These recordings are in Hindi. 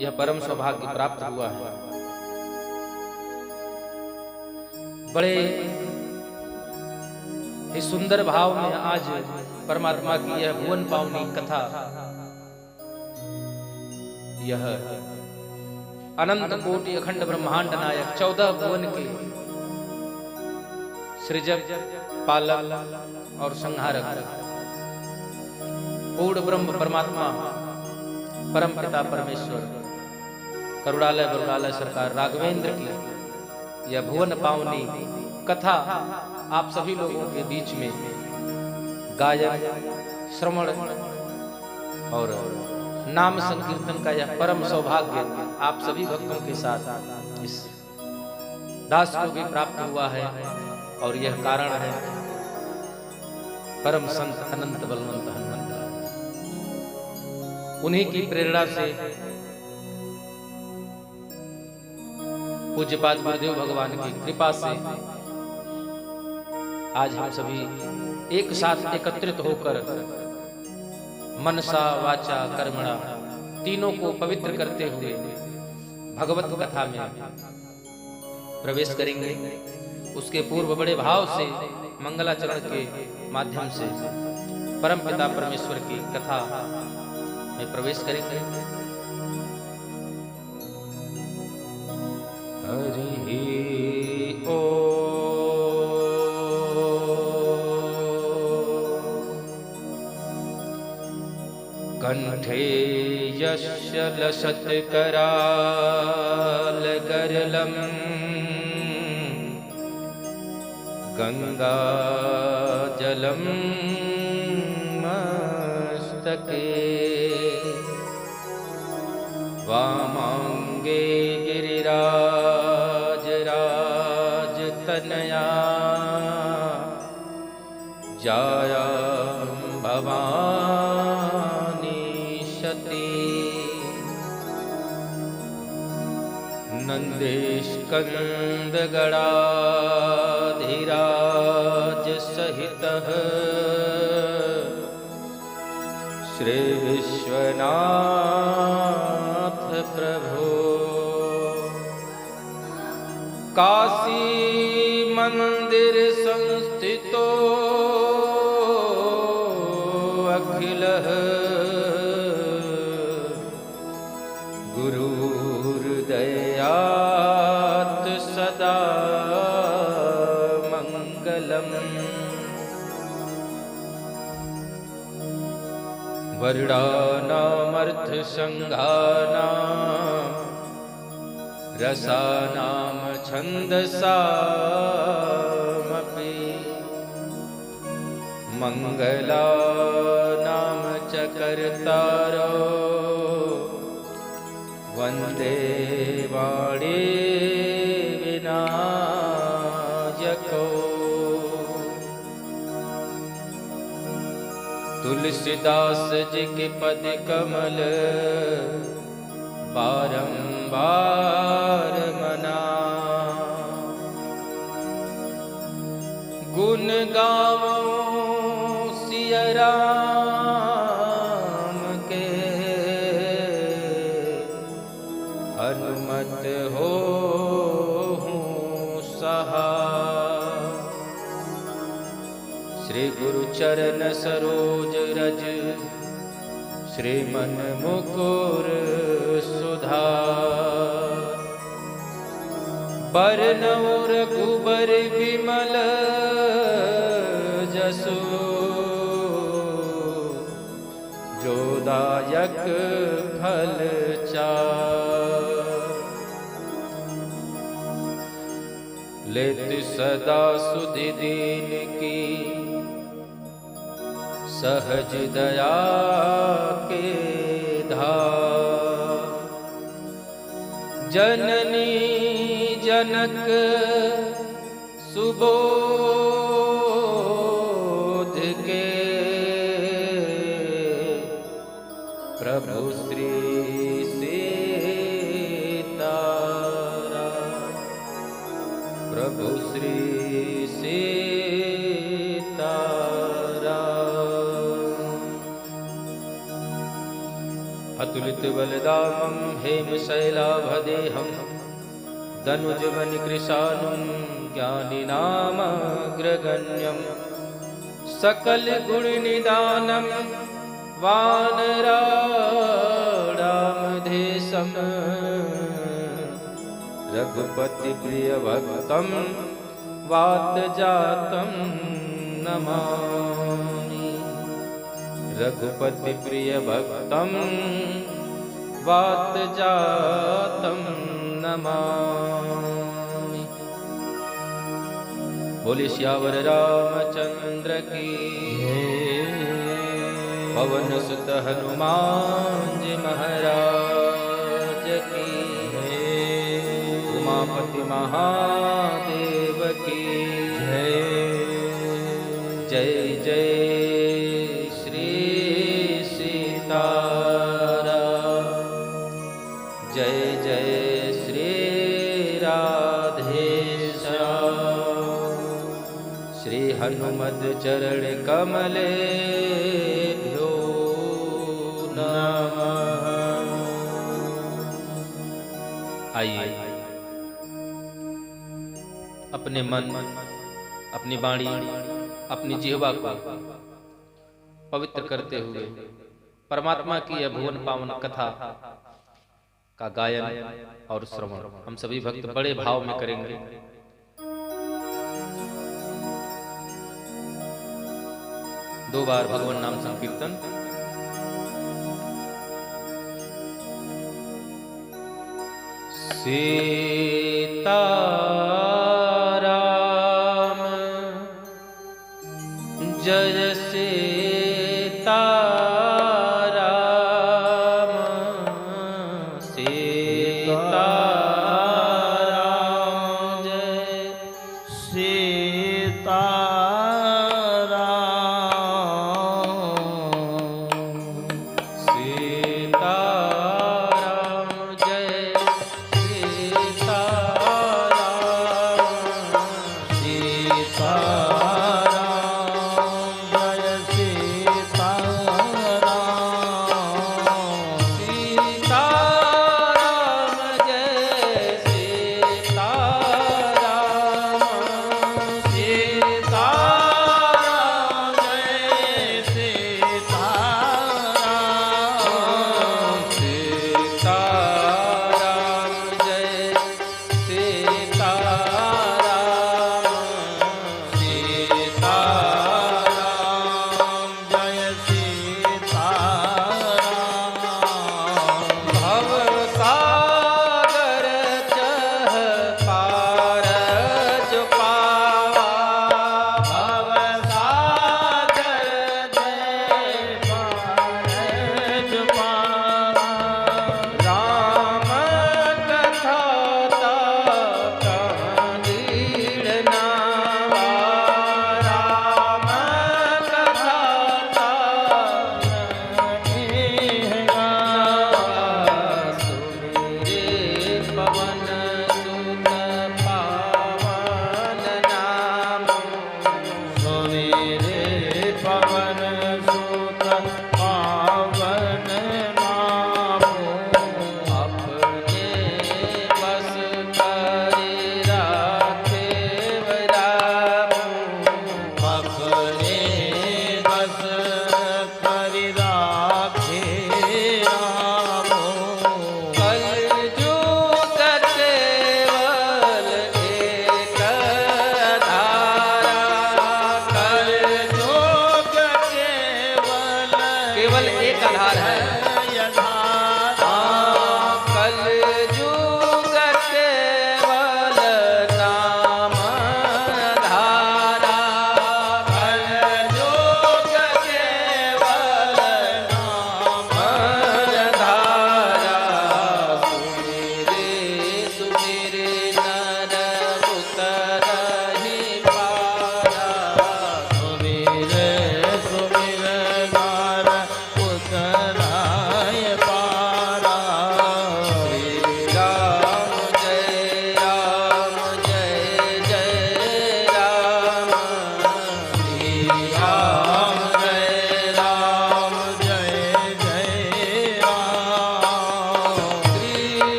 यह परम सौभाग्य प्राप्त हुआ है। बड़े ही सुंदर भाव में आज परमात्मा की यह भुवन पावनी कथा, यह अनंत कोटि अखंड ब्रह्मांड नायक 14 भुवन के सृजक, पालक और संहारक पूर्ण ब्रह्म परमात्मा परम पिता परमेश्वर करुणालय बरुणालय सरकार राघवेंद्र की यह भुवन पावनी कथा आप सभी लोगों के बीच में गायन, श्रवण और नाम संकीर्तन का यह परम सौभाग्य आप सभी भक्तों के साथ इस दास को भी प्राप्त हुआ है। और यह कारण है परम संत अनंत बलवंत हनुमंत। उन्हीं की प्रेरणा से पूज्यपाद गुरुदेव भगवान की कृपा से आज हम सभी एक साथ एकत्रित होकर मनसा वाचा कर्मणा तीनों को पवित्र करते हुए भगवत कथा में प्रवेश करेंगे। उसके पूर्व बड़े भाव से मंगलाचरण के माध्यम से परम पिता परमेश्वर की कथा में प्रवेश करेंगे। हरि ओ कंठे यस्य लसत् कराल गरलम गंगा जलम मस्तके वामांगे गिरिराज राज तनया जायां भवानी शती नंदेश कंद गणाधिराज सहितः श्री विश्वनाथ प्रभो काशी मंदिर संस्थितो अखिलः गुरुर्दयात् सदा मंगलम् वर्णानामर्थ संघानां रसानां छन्दसामपि मंगलानां च कर्तारो वन्दे वाणी विनायको तुलसीदास जी के पद कमल बारंबार मना गुण गावो सिया राम के हनुमत हो सहा श्री गुरु चरण सरोज रज श्री मन मुकुर सुधार बरनउँ रघुबर विमल जसु जो दायक फल चार लेत सदा सुधि दीन की सहज दया के धार जननी जनक सुबोध के प्रभु श्री सीताराम प्रभु श्री सीताराम। हत अतुलितबलदामं हेमशैलाभदेहं दनुजवनिकृशानुं ज्ञानिनामग्रगण्यं सकलगुणनिदानं वानराणामधेशं रघुपतिप्रियभक्तं वातजातं नमामि। रघुपतिप्रियभक्तं वातजातं नमामि। बोले श्यावर रामचंद्र की, पवन सुत हनुमान जी महाराज की, उमापति महादेव की जय। जय जय श्री सीताराम, जय जय श्री राधेश्याम। श्री हनुमत चरण कमलेभ्यो नमः। आइए अपने मन, अपनी वाणी, अपनी जिह्वा को पवित्र करते हुए परमात्मा की यह भुवन पावन कथा का गायन और श्रवण हम सभी भक्त बड़े भाव में करेंगे। दो बार भगवान नाम संकीर्तन। सीताराम जय सीताराम, सीताराम जय सीताराम, सीताराम जय सीताराम, सीताराम जय सीताराम, सीताराम जय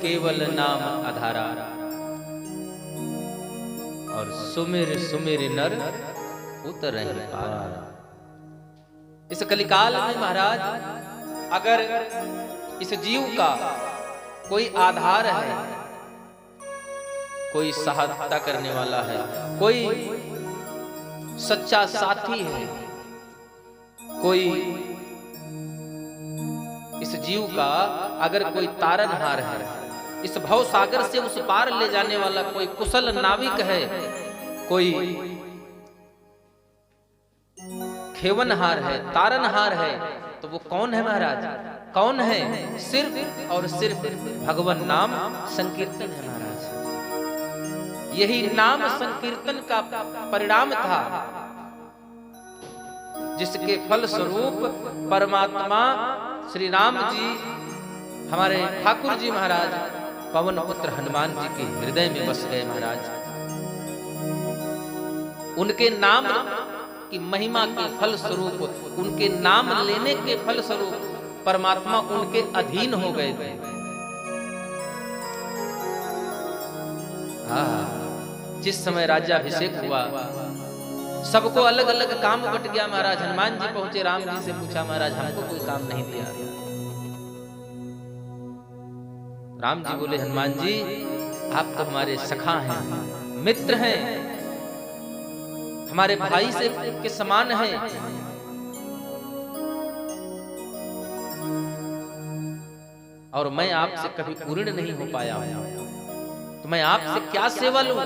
केवल नाम आधारा, और सुमिर सुमिर नर उतरहि पार। इस कलिकाल में महाराज अगर इस जीव का कोई आधार है, कोई सहायता करने वाला है, कोई सच्चा साथी है, कोई इस जीव का अगर कोई तारनहार है, इस भव सागर से उस पार ले जाने वाला कोई कुशल नाविक है, कोई खेवनहार है, तारनहार है, तो वो कौन है महाराज? कौन है? सिर्फ और सिर्फ भगवान नाम संकीर्तन है महाराज। यही नाम संकीर्तन का परिणाम था, जिसके फल स्वरूप परमात्मा श्री राम जी, हमारे ठाकुर जी महाराज पवन पुत्र हनुमान जी के हृदय में बस गए महाराज। उनके नाम की महिमा के फल स्वरूप, उनके नाम लेने के फल स्वरूप परमात्मा उनके अधीन हो गए थे। जिस समय राज्याभिषेक हुआ, सबको अलग अलग काम बट गया महाराज। हनुमान जी पहुंचे, राम जी से पूछा, महाराज हमको कोई काम नहीं दिया। राम जी बोले, हनुमान जी आप तो हमारे सखा हैं, मित्र हैं, हमारे भाई से के समान हैं, और मैं आपसे कभी पूर्ण नहीं हो पाया, तो मैं आपसे क्या सेवा लूं?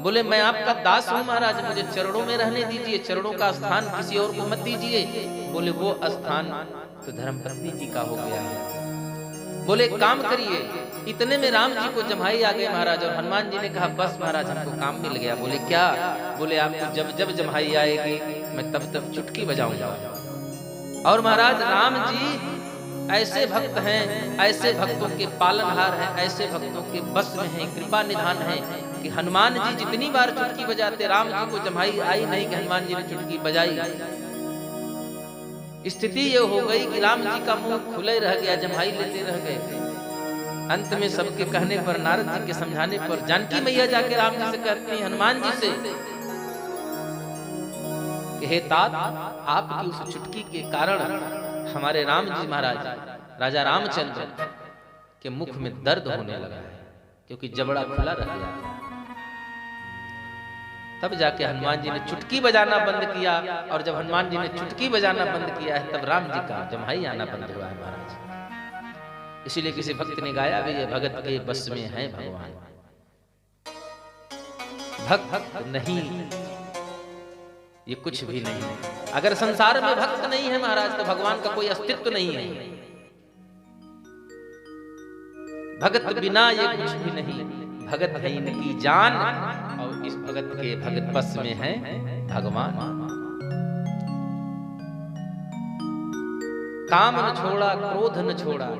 बोले, मैं आपका दास हूं महाराज, मुझे चरणों में रहने दीजिए, चरणों का स्थान किसी और को मत दीजिए। बोले, वो स्थान तो धर्मपत्नी जी का हो गया है। बोले, काम करिए। इतने में राम जी को जम्हाई आ गए महाराज, और हनुमान जी ने कहा, बस महाराज हमको काम मिल गया। बोले, क्या? बोले, आपको जब जब जम्हाई आएगी मैं तब तब चुटकी बजाऊंगा। और महाराज राम जी ऐसे भक्त हैं, ऐसे भक्तों के पालनहार हैं, ऐसे भक्तों के बस में हैं, कृपा निधान है कि हनुमान जी जितनी बार चुटकी बजाते, राम जी को जम्हाई आई नहीं कि हनुमान जी ने चुटकी बजाई। स्थिति ये हो गई कि राम जी का मुंह खुले रह गया, जम्हाई लेते रह गए। अंत में सबके कहने पर, नारद जी के समझाने पर, जानकी मैया जाके राम जी से कहती हैं, हनुमान जी से कि हे तात, आपकी उस चुटकी के कारण हमारे राम जी महाराज, राजा रामचंद्र के मुख में दर्द होने लगा है, क्योंकि जबड़ा खुला रह गया। तब जाके हनुमान जी ने चुटकी बजाना बंद किया, और जब हनुमान जी ने चुटकी बजाना बंद किया है, तब राम जी का जम्हाई आना बंद हुआ है महाराज। इसीलिए किसी भक्त ने गाया भी, ये भगत के बस में है भगवान। भक्त नहीं, ये कुछ भी नहीं है। अगर संसार में भक्त नहीं है महाराज, तो भगवान का कोई अस्तित्व नहीं है। भगत बिना ये कुछ भी नहीं, भगत है इनकी जान, और इस भगत के भगत बस में है भगवान। काम न छोड़ा, क्रोध न छोड़ा,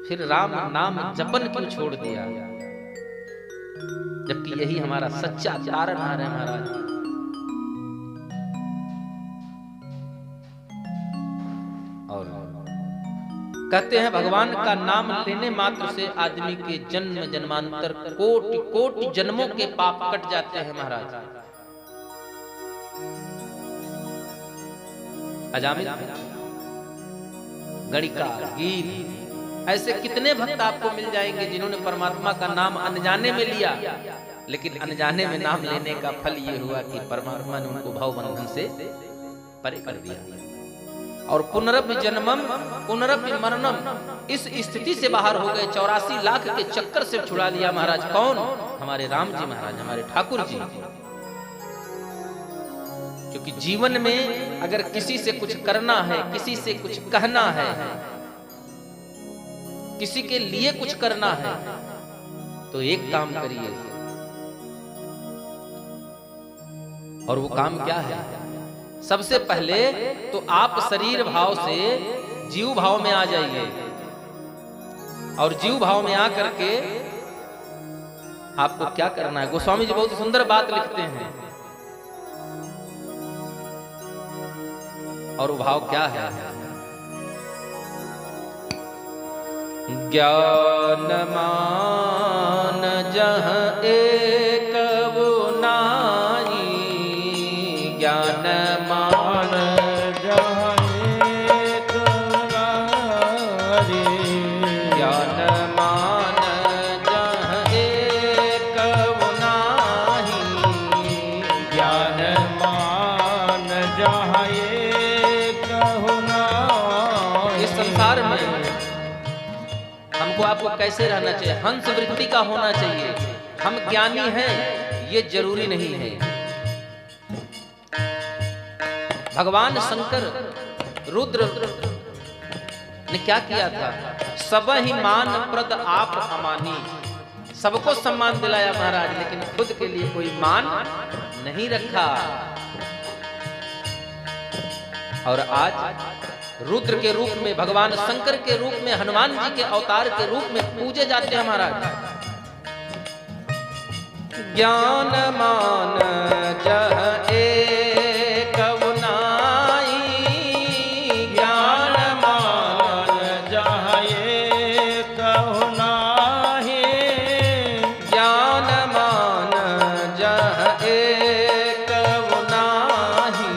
फिर राम नाम जपन क्यों छोड़ दिया? जबकि यही हमारा सच्चा तारनहार है महाराज। और कहते हैं, भगवान का नाम लेने मात्र से आदमी के जन्म जन्मांतर कोटि कोटि जन्मों के पाप कट जाते हैं महाराज। अजामिल, गणिका, गीत, ऐसे कितने भक्त आपको मिल जाएंगे जिन्होंने परमात्मा का नाम अनजाने में लिया, लेकिन अनजाने में नाम लेने का फल ये हुआ कि परमात्मा ने उनको भव बंधन से परे कर दिया, और पुनरपि जन्मम पुनरपि मरणम, इस स्थिति से बाहर हो गए। 84 लाख के चक्कर से छुड़ा लिया महाराज। कौन? हमारे राम जी महाराज, हमारे ठाकुर जी। क्योंकि जीवन में अगर किसी से कुछ करना है, किसी से कुछ कहना है, किसी के लिए कुछ करना है, तो एक काम करिए, और वो काम क्या है? सबसे पहले तो आप शरीर भाव से जीव भाव में आ जाइए, और जीव भाव में आकर के आपको क्या करना है? गोस्वामी जी बहुत सुंदर बात लिखते हैं, और वो भाव क्या है? ज्ञान मान जहाँ एक वो नाई, ज्ञान मान जहाँ एक नारी, ज्ञान मान जहाँ एक वो नाही, ज्ञान मान जहाँ एक हो नाई। इस संसार में हमको आपको कैसे रहना चाहिए? हंस वृत्ति का होना चाहिए। हम ज्ञानी हैं ये जरूरी नहीं है। भगवान शंकर रुद्र ने क्या किया था? सब ही मान प्रद आप अमानी, सबको सम्मान दिलाया महाराज, लेकिन खुद के लिए कोई मान नहीं रखा। और आज रुद्र के रूप में, भगवान शंकर के रूप में, हनुमान जी के अवतार के रूप में पूजे जाते हैं महाराज। ज्ञान मान जह एक वो नाई, ज्ञान मान जहाँ एक हो नाही, ज्ञान मान जह एक वो नाही,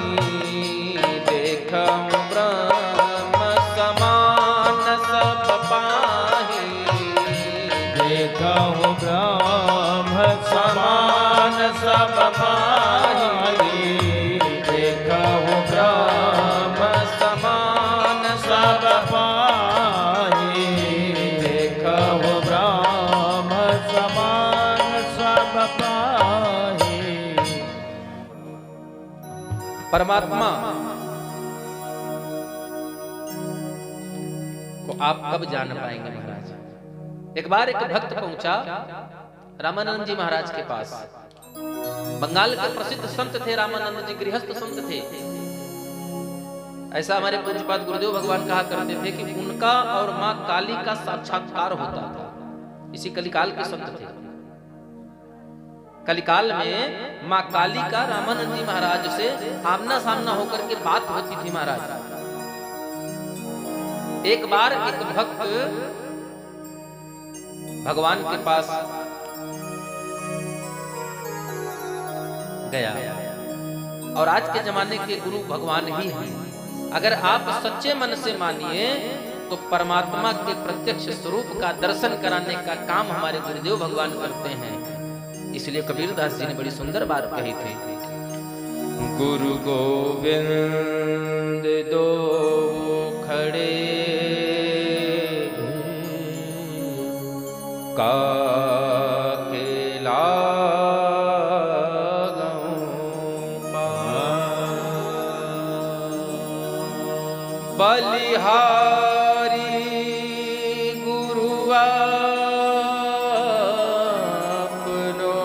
देखम ब्रह्म समान सब पाही, देखहु ब्रह्म समान सब पाही, देखहु ब्रह्म समान सब पाही, देखहु ब्रह्म समान सब पाही। परमात्मा को आप कब जान पाएंगे महाराज? एक बार एक भक्त पहुंचा रामानंद जी महाराज के पास। बंगाल के प्रसिद्ध संत थे रामानंद जी, गृहस्थ संत थे। ऐसा हमारे पूज्यपाद गुरुदेव भगवान कहा करते थे कि उनका और मां काली का साक्षात्कार होता था। इसी कलिकाल के संत थे। कलिकाल में मां काली का रामानंद जी महाराज से आमना सामना होकर के बात होती थी महाराज। एक बार एक भक्त भगवान के पास गया, और आज के जमाने के गुरु भगवान ही हैं। अगर आप सच्चे मन से मानिए तो परमात्मा के प्रत्यक्ष स्वरूप का दर्शन कराने का काम हमारे गुरुदेव भगवान करते हैं। इसलिए कबीरदास जी ने बड़ी सुंदर बात कही थी, गुरु गोविंद दो खड़े काके बलिहारी गुरु आपनो,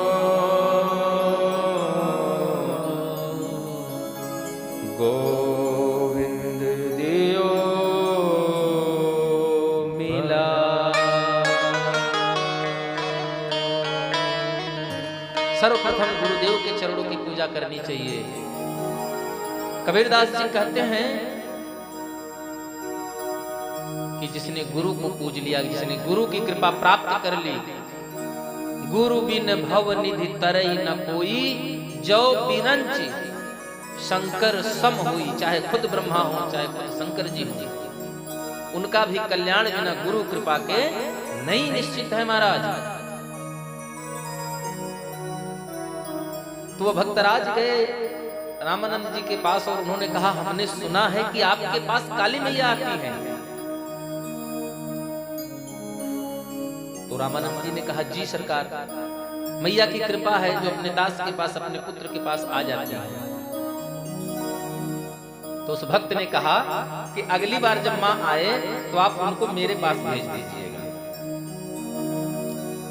गोविंद दियो मिला। सर्वप्रथम गुरुदेव के चरणों की पूजा करनी चाहिए। कबीरदास जी कहते हैं कि जिसने गुरु को पूज लिया, जिसने गुरु की कृपा प्राप्त कर ली, गुरु बिन भव निधि तरई न कोई, जो बिरंच शंकर सम हुई। चाहे खुद ब्रह्मा हो, चाहे खुद शंकर जी हो, उनका भी कल्याण बिना गुरु कृपा के नहीं निश्चित है महाराज। तो वो भक्तराज गए रामानंद जी के पास और उन्होंने कहा, हमने सुना है कि आपके पास काली मैया आती है। तो रामानंद जी ने कहा, जी सरकार, मैया की कृपा है जो अपने दास के पास, अपने पुत्र के पास आ जाती है। तो उस भक्त ने कहा कि अगली बार जब मां आए तो आप उनको मेरे पास भेज दीजिएगा।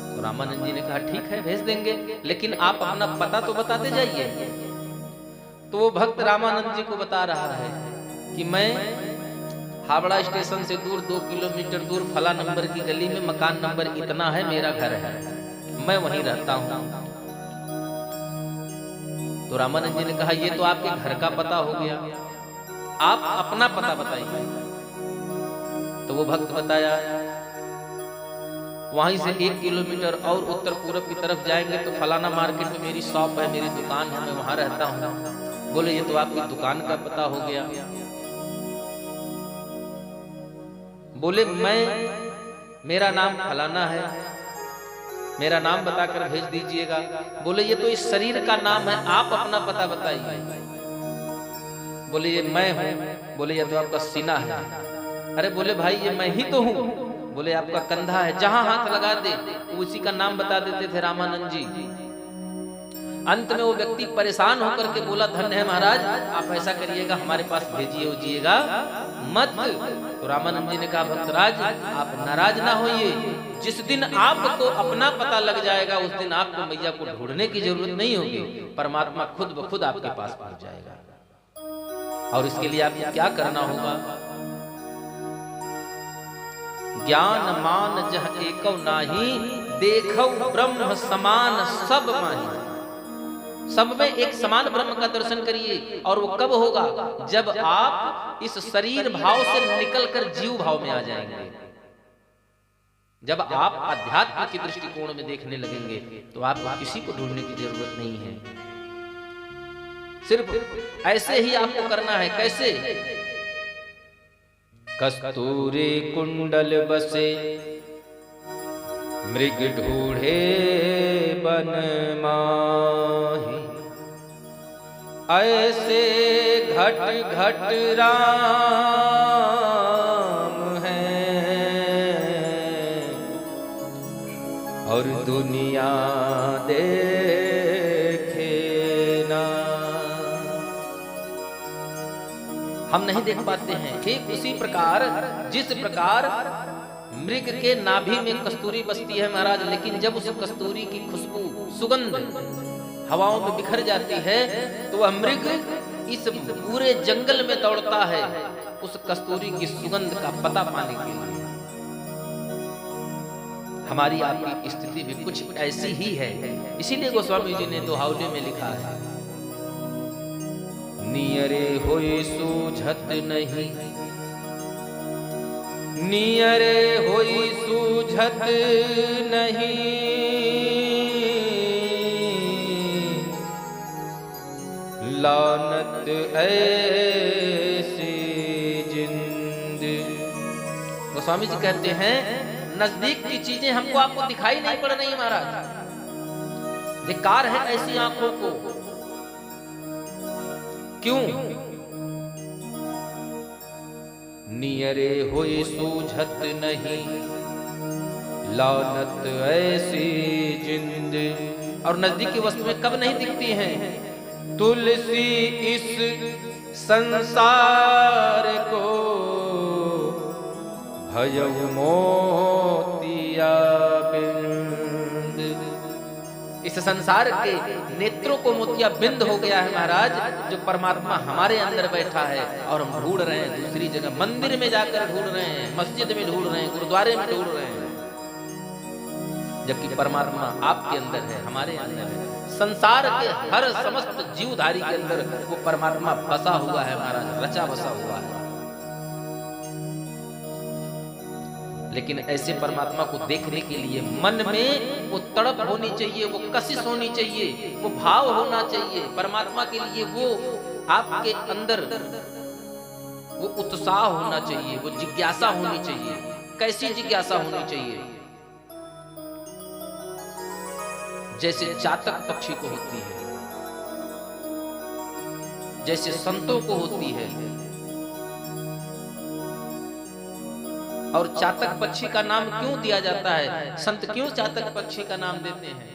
तो रामानंद जी ने कहा, ठीक है भेज देंगे, लेकिन आप अपना पता तो बताते जाइए। तो वो भक्त रामानंद जी को बता रहा है कि मैं हावड़ा स्टेशन से दूर 2 किलोमीटर दूर फला नंबर की गली में मकान नंबर इतना है, मेरा घर है, मैं वहीं रहता हूं। तो रामानंद जी ने कहा, ये तो आपके घर का पता हो गया, आप अपना पता बताइए। तो वो भक्त बताया वहीं से 1 किलोमीटर और उत्तर पूरब की तरफ जाएंगे तो फलाना मार्केट में मेरी शॉप है, मेरी दुकान है, मैं वहां रहता हूँ। बोले ये तो आपकी दुकान का पता हो गया। बोले मेरा नाम फलाना है, मेरा नाम बताकर भेज दीजिएगा। बोले ये तो इस शरीर का नाम है, आप अपना पता बताइए। बोले ये मैं हूं। बोले ये तो आपका सीना है। अरे बोले भाई ये मैं ही तो हूं। बोले आपका कंधा है, जहां हाथ लगा दे उसी का नाम बता देते थे रामानंद जी। अंत में वो व्यक्ति परेशान होकर के बोला धन्य है महाराज, आप ऐसा करिएगा हमारे पास भेजिए उजिएगा मत। तो रामानंद जी ने कहा भक्तराज आप नाराज ना होइए, जिस दिन आपको अपना पता लग जाएगा उस दिन आपको मैया को ढूंढने की जरूरत नहीं होगी, परमात्मा खुद ब खुद आपके पास पहुंच जाएगा। और इसके लिए आपको क्या करना होगा? ज्ञान मान जह एको नाही, देखो ब्रह्म समान सब माही। सब में एक समान ब्रह्म का दर्शन करिए। और वो कब होगा? जब आप इस शरीर भाव से निकलकर जीव भाव में आ जाएंगे। जब आप अध्यात्म के दृष्टिकोण में देखने लगेंगे तो आपको किसी को ढूंढने की जरूरत नहीं है। सिर्फ ऐसे ही आपको करना है। कैसे? कस्तूरी कुंडल बसे मृग ढूढ़े बन माही, ऐसे घट घट राम हैं और दुनिया देखे ना। हम नहीं देख पाते हैं। ठीक उसी प्रकार जिस प्रकार मृग के नाभि में कस्तूरी बसती है महाराज, लेकिन जब उस कस्तूरी की खुशबू सुगंध हवाओं में बिखर जाती है तो वह मृग इस पूरे जंगल में दौड़ता है उस कस्तूरी की सुगंध का पता पाने के लिए। हमारी आपकी स्थिति भी कुछ ऐसी ही है। इसीलिए गोस्वामी जी ने दोहावले में लिखा है, नियरे होए सूझत नहीं, नियरे होई सूझत नहीं, लानत ऐसी जिंद। गोस्वामी जी कहते हैं नजदीक की चीजें हमको आपको दिखाई नहीं पड़ रही महाराज। धिक्कार है ऐसी आंखों को। क्यों? नियरे होई सूझत नहीं, लानत ऐसी जिंद। और नजदीक की वस्तुएं कब नहीं दिखती हैं? तुलसी इस संसार को भयउ मोतिया बिंद। इस संसार के नेत्रों को मोतिया बिंद हो गया है महाराज, जो परमात्मा हमारे अंदर बैठा है और हम ढूंढ रहे हैं दूसरी जगह। मंदिर में जाकर ढूंढ रहे हैं, मस्जिद में ढूंढ रहे हैं, गुरुद्वारे में ढूंढ रहे हैं, जबकि परमात्मा आपके अंदर है, हमारे अंदर है। संसार के हर समस्त जीवधारी के अंदर वो परमात्मा बसा हुआ है महाराज, रचा बसा हुआ है। लेकिन ऐसे परमात्मा को देखने के लिए मन में वो तड़प होनी चाहिए, वो कशिश होनी चाहिए, वो भाव होना चाहिए। परमात्मा के लिए वो आपके अंदर वो उत्साह होना चाहिए, वो जिज्ञासा होनी चाहिए। कैसी जिज्ञासा होनी चाहिए? जैसे चातक पक्षी को होती है, जैसे संतों को होती है। और चातक पक्षी का नाम क्यों दिया जाता है? संत क्यों चातक पक्षी का नाम देते हैं?